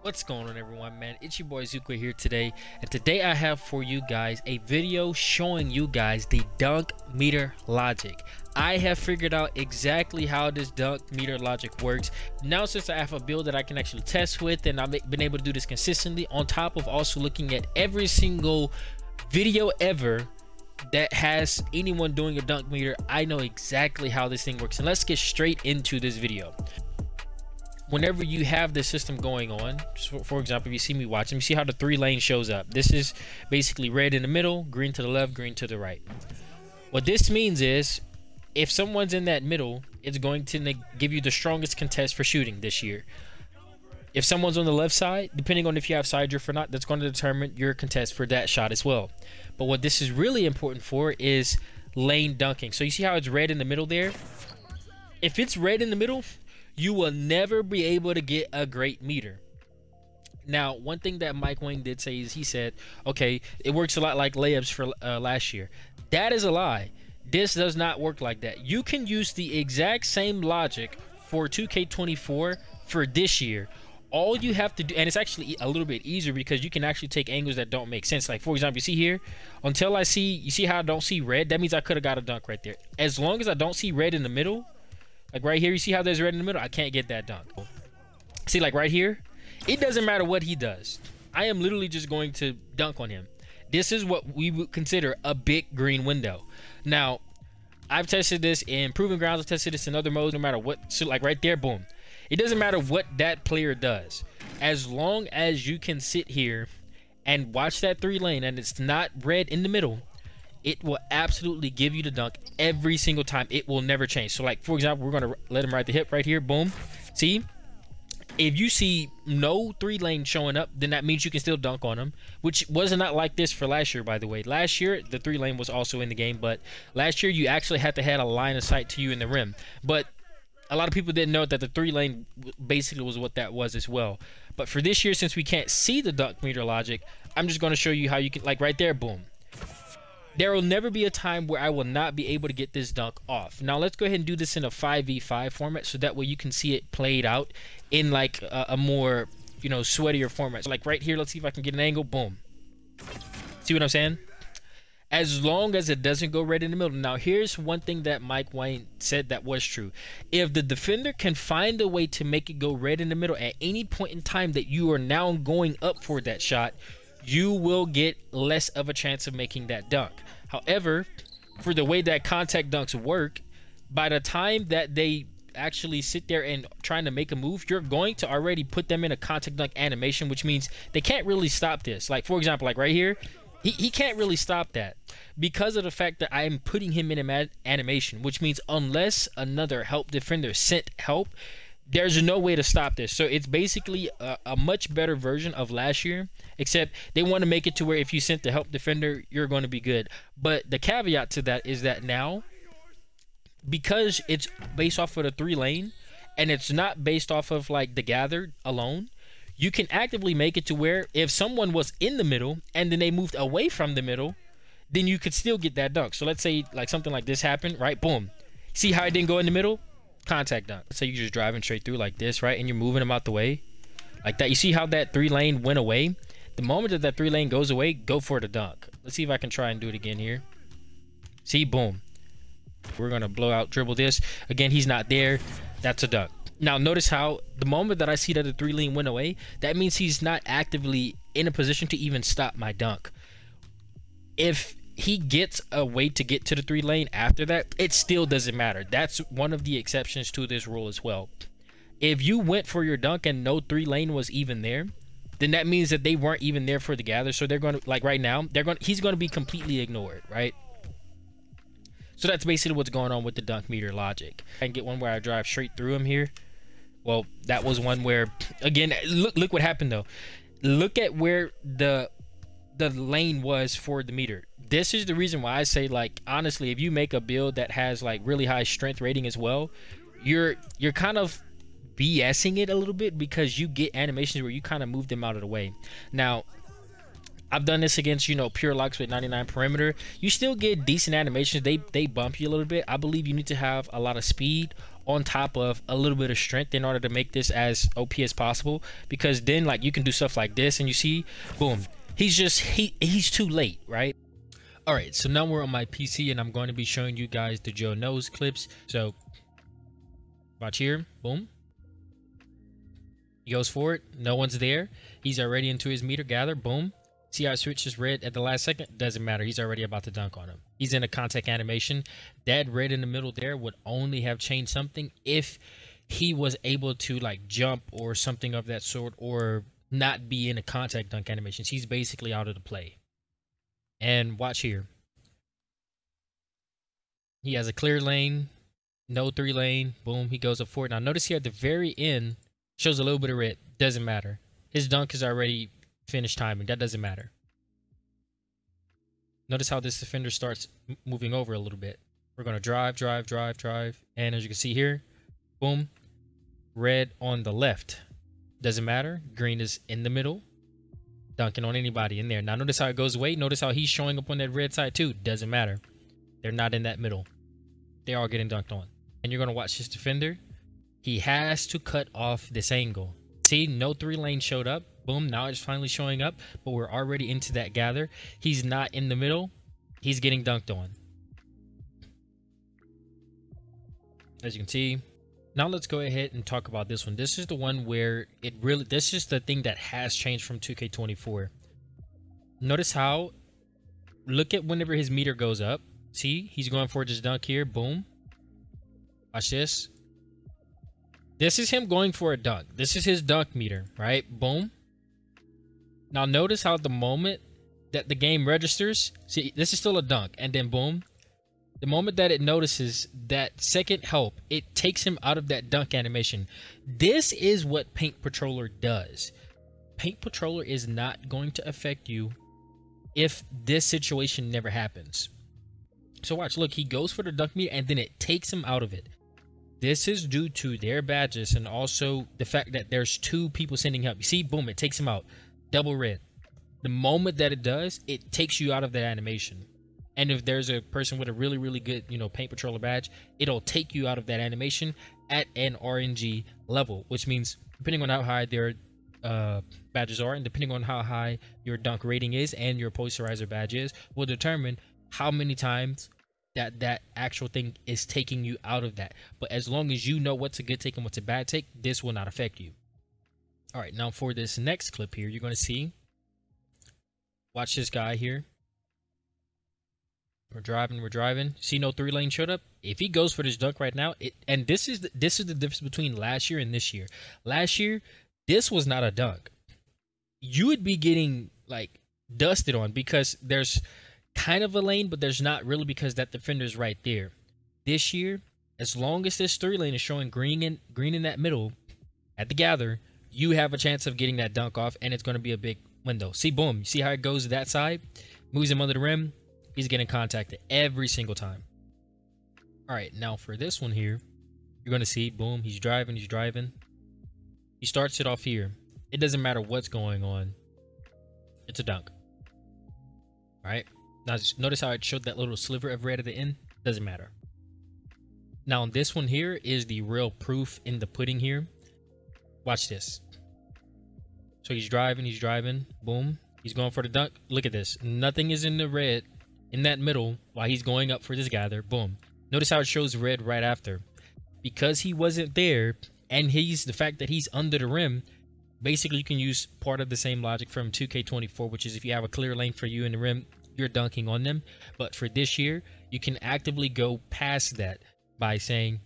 What's going on, everyone, man? It's your boy Zuko here today, and today I have for you guys a video showing you guys the dunk meter logic. I have figured out exactly how this dunk meter logic works now, since I have a build that I can actually test with, and I've been able to do this consistently, on top of also looking at every single video ever that has anyone doing a dunk meter. I know exactly how this thing works, and let's get straight into this video. Whenever you have this system going on, so for example, if you see me watching, you see how the 3-lane shows up. This is basically red in the middle, green to the left, green to the right. What this means is, if someone's in that middle, it's going to give you the strongest contest for shooting this year. If someone's on the left side, depending on if you have side drift or not, that's going to determine your contest for that shot as well. But what this is really important for is lane dunking. So you see how it's red in the middle there? If it's red in the middle, you will never be able to get a great meter. Now, one thing that Mike Wayne did say is, he said, okay, it works a lot like layups for last year. That is a lie. This does not work like that. You can use the exact same logic for 2K24 for this year. All you have to do, and it's actually a little bit easier because you can actually take angles that don't make sense. Like, for example, you see here, until I see, you see how I don't see red? That means I could have got a dunk right there. As long as I don't see red in the middle, like right here, you see how there's red in the middle? I can't get that dunk. See, like right here, it doesn't matter what he does. I am literally just going to dunk on him. This is what we would consider a big green window. Now, I've tested this in Proving Grounds. I've tested this in other modes, no matter what. So like right there, boom. It doesn't matter what that player does. As long as you can sit here and watch that 3-lane and it's not red in the middle, it will absolutely give you the dunk every single time. It will never change. So like, for example, we're going to let him ride the hip right here. Boom. See, if you see no 3-lane showing up, then that means you can still dunk on him, which was not like this for last year, by the way. Last year, the 3-lane was also in the game, but last year you actually had to have a line of sight to you in the rim. But a lot of people didn't know that the 3-lane basically was what that was as well. But for this year, since we can't see the dunk meter logic, I'm just going to show you how you can, like right there, boom. There will never be a time where I will not be able to get this dunk off. Now let's go ahead and do this in a 5v5 format, so that way you can see it played out in like a more, you know, sweatier format. So like right here, let's see if I can get an angle. Boom. See what I'm saying? As long as it doesn't go red in the middle. Now here's one thing that Mike Wayne said that was true. If the defender can find a way to make it go red in the middle at any point in time that you are now going up for that shot, you will get less of a chance of making that dunk. However, for the way that contact dunks work, by the time that they actually sit there and trying to make a move, you're going to already put them in a contact dunk animation, which means they can't really stop this. Like, for example, like right here, he can't really stop that because of the fact that I'm putting him in an animation, which means unless another help defender sent help, there's no way to stop this. So it's basically a much better version of last year, except they want to make it to where if you sent the help defender, you're going to be good. But the caveat to that is that now, because it's based off of the 3-lane and it's not based off of like the gathered alone, you can actively make it to where if someone was in the middle and then they moved away from the middle, then you could still get that dunk. So let's say like something like this happened, right? Boom. See how it didn't go in the middle? Contact dunk. Let's say you're just driving straight through like this, right? And you're moving them out the way like that. You see how that 3-lane went away? The moment that that 3-lane goes away, go for the dunk. Let's see if I can try and do it again here. See, boom. We're going to blow out, dribble this. Again, he's not there. That's a dunk. Now, notice how the moment that I see that the 3-lane went away, that means he's not actively in a position to even stop my dunk. If he gets a way to get to the 3-lane after that, it still doesn't matter. That's one of the exceptions to this rule as well. If you went for your dunk and no 3-lane was even there, then that means that they weren't even there for the gather. So they're going to, like right now, he's going to be completely ignored, right? So that's basically what's going on with the dunk meter logic. I can get one where I drive straight through him here. Well, that was one where, again, look what happened though. Look at where the lane was for the meter. This is the reason why I say, like, honestly, if you make a build that has like really high strength rating as well, you're kind of BSing it a little bit because you get animations where you kind of move them out of the way. Now, I've done this against, you know, pure locks with 99 perimeter. You still get decent animations. They bump you a little bit. I believe you need to have a lot of speed on top of a little bit of strength in order to make this as OP as possible, because then like you can do stuff like this and you see, boom, he's too late, right? All right, so now we're on my PC and I'm going to be showing you guys the Joe Knows clips. So watch here, boom. He goes for it, no one's there. He's already into his meter gather, boom. See how it switches red at the last second? Doesn't matter, he's already about to dunk on him. He's in a contact animation. That red in the middle there would only have changed something if he was able to like jump or something of that sort, or not be in a contact dunk animation. He's basically out of the play. And watch here. He has a clear lane, no 3 lane, boom, he goes up for it. Now notice here at the very end, shows a little bit of red, doesn't matter. His dunk is already finished timing, that doesn't matter. Notice how this defender starts moving over a little bit. We're going to drive. And as you can see here, boom, red on the left. Doesn't matter. Green is in the middle, dunking on anybody in there. Now notice how it goes away. Notice how he's showing up on that red side too. Doesn't matter. They're not in that middle. They're all getting dunked on. And you're going to watch this defender. He has to cut off this angle. See, no 3 lane showed up. Boom, now it's finally showing up, but we're already into that gather. He's not in the middle. He's getting dunked on. As you can see. Now let's go ahead and talk about this one. This is the one where this is the thing that has changed from 2K24. Notice how, look at whenever his meter goes up. See, he's going for this dunk here. Boom. Watch this. This is him going for a dunk. This is his dunk meter, right? Boom. Now notice how the moment that the game registers, see, this is still a dunk, and then boom, the moment that it notices that second help, it takes him out of that dunk animation. This is what Paint Patroller does. Paint Patroller is not going to affect you if this situation never happens. So watch, look, he goes for the dunk meter and then it takes him out of it. This is due to their badges and also the fact that there's 2 people sending help. You see, boom, it takes him out. Double red. The moment that it does, it takes you out of that animation. And if there's a person with a really, really good, Paint Patroller badge, it'll take you out of that animation at an RNG level, which means depending on how high their badges are and depending on how high your dunk rating is and your posterizer badge is, will determine how many times that actual thing is taking you out of that. But as long as you know what's a good take and what's a bad take, this will not affect you. All right, now for this next clip here, you're going to see, watch this guy here. We're driving. See, no 3 lane showed up. If he goes for this dunk right now, and this is the difference between last year and this year. Last year, this was not a dunk. You would be getting like dusted on because there's kind of a lane, but there's not really because that defender's right there. This year, as long as this 3 lane is showing green in that middle at the gather, you have a chance of getting that dunk off, and it's going to be a big window. See, boom, you see how it goes to that side, moves him under the rim. He's getting contacted every single time. All right, now for this one here, you're going to see, boom, he's driving. He starts it off here. It doesn't matter what's going on. It's a dunk. All right, now just notice how it showed that little sliver of red at the end. Doesn't matter. Now this one here is the real proof in the pudding here. Watch this. So he's driving, boom, he's going for the dunk. Look at this, nothing is in the red in that middle while he's going up for this gather. Boom, notice how it shows red right after, because he wasn't there, and the fact that he's under the rim. Basically, you can use part of the same logic from 2K24, which is if you have a clear lane for you in the rim, you're dunking on them. But for this year, you can actively go past that by saying,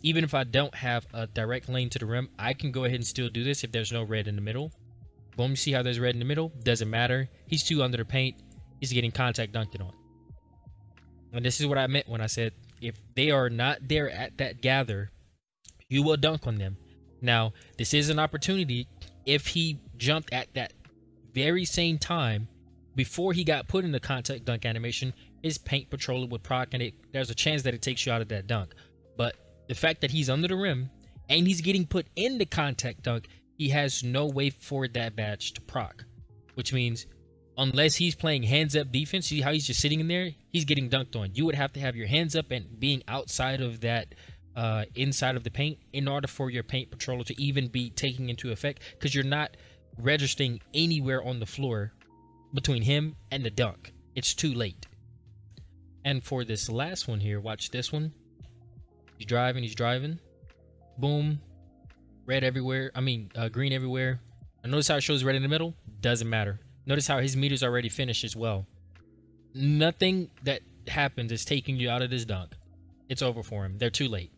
even if I don't have a direct lane to the rim, I can go ahead and still do this if there's no red in the middle. Boom, you see how there's red in the middle? Doesn't matter. He's too under the paint. He's getting contact dunked on. And this is what I meant when I said, if they are not there at that gather, you will dunk on them. Now, this is an opportunity. If he jumped at that very same time before he got put in the contact dunk animation, his Paint Patroller would proc, and there's a chance that it takes you out of that dunk. But the fact that he's under the rim and he's getting put in the contact dunk, he has no way for that badge to proc, which means unless he's playing hands up defense, see how he's just sitting in there, he's getting dunked on. You would have to have your hands up and being outside of that inside of the paint in order for your paint controller to even be taking into effect, because you're not registering anywhere on the floor between him and the dunk. It's too late. And for this last one here, watch this one. He's driving. Boom. Red everywhere. I mean, green everywhere. And notice how it shows red in the middle? Doesn't matter. Notice how his meter's already finished as well. Nothing that happens is taking you out of this dunk. It's over for him. They're too late.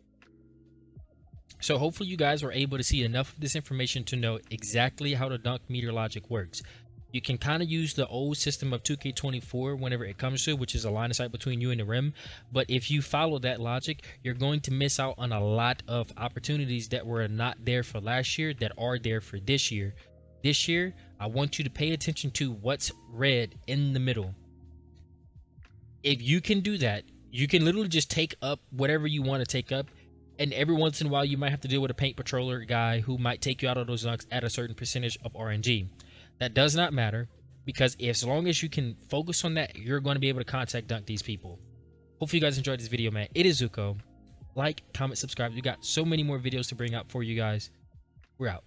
So hopefully you guys were able to see enough of this information to know exactly how the dunk meter logic works. You can kind of use the old system of 2K24 whenever it comes to, which is a line of sight between you and the rim. But if you follow that logic, you're going to miss out on a lot of opportunities that were not there for last year that are there for this year. This year, I want you to pay attention to what's red in the middle. If you can do that, you can literally just take up whatever you want to take up. And every once in a while, you might have to deal with a paint patroller guy who might take you out of those dunks at a certain percentage of RNG. That does not matter, because as long as you can focus on that, you're going to be able to contact dunk these people. Hopefully you guys enjoyed this video, man. It is Zuko. Like, comment, subscribe. We got so many more videos to bring up for you guys. We're out.